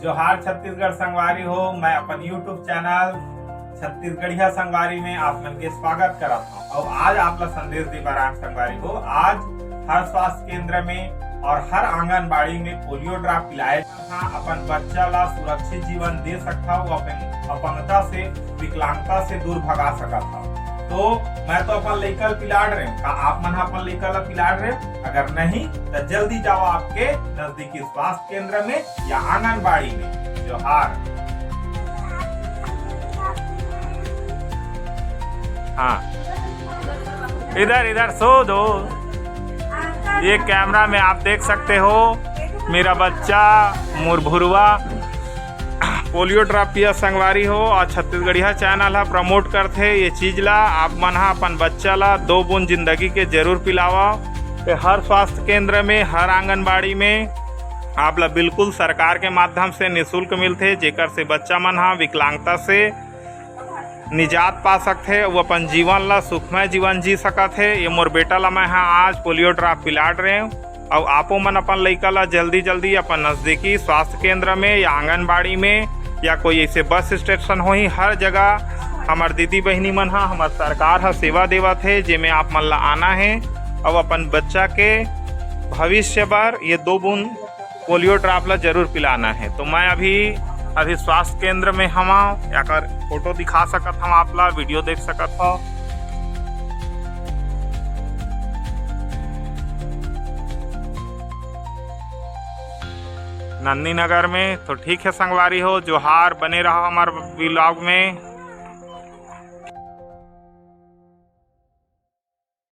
जोहार छत्तीसगढ़ संगवारी हो। मैं अपन यूट्यूब चैनल छत्तीसगढ़िया संगवारी में आप मन के स्वागत करता हूँ। और आज आप ला संदेश दे बारान संगवारी हो। आज हर स्वास्थ्य केंद्र में और हर आंगनबाड़ी में पोलियो ड्रॉप पिलाए अपन बच्चा ला सुरक्षित जीवन दे सकता हो, अपंगता से विकलांगता से दूर भगा सकता हो। तो मैं तो अपन लेकर पिलाड़ रहे हूँ, आप मन अपन लेकर पिलाड़ रहे हो? अगर नहीं तो जल्दी जाओ आपके नजदीकी स्वास्थ्य केंद्र में या आंगनबाड़ी में। जोहार। हाँ, इधर इधर सो दो। ये कैमरा में आप देख सकते हो मेरा बच्चा मुरभुरवा पोलियो ड्रॉप पिया संगवारी हो। और छत्तीसगढ़िया चैनल है प्रमोट करते ये चीज ला। आप मन अपन बच्चा ला 2 बूंद जिंदगी के जरूर पिलावा। हर स्वास्थ्य केंद्र में, हर आंगनबाड़ी में आप ला बिल्कुल सरकार के माध्यम से निःशुल्क मिलते, जेकर से बच्चा मन विकलांगता से निजात पा सकते, वो अपन जीवन ला सुखमय जीवन जी सकत है। ये मोर बेटा ला मैं आज पोलियो ड्रॉप पिलाड़ रहे हूँ। और आपो मन अपन लइका ला जल्दी जल्दी अपन नज़दीकी स्वास्थ्य केंद्र में या आंगनबाड़ी में या कोई ऐसे बस स्टेशन हो ही, हर जगह हमार दीदी बहनी मन हमार सरकार है सेवा देवत है, जेमें आप मन ला आना है और अपन बच्चा के भविष्य पर ये 2 बूंद पोलियो ड्रॉप ला जरूर पिलाना है। तो मैं अभी स्वास्थ्य केंद्र में हम या कर फोटो दिखा सकत हम, आप ला वीडियो देख सकत हो। नंदी नगर में। तो ठीक है संगवारी हो, जोहार, बने रहो हमारे व्लॉग में।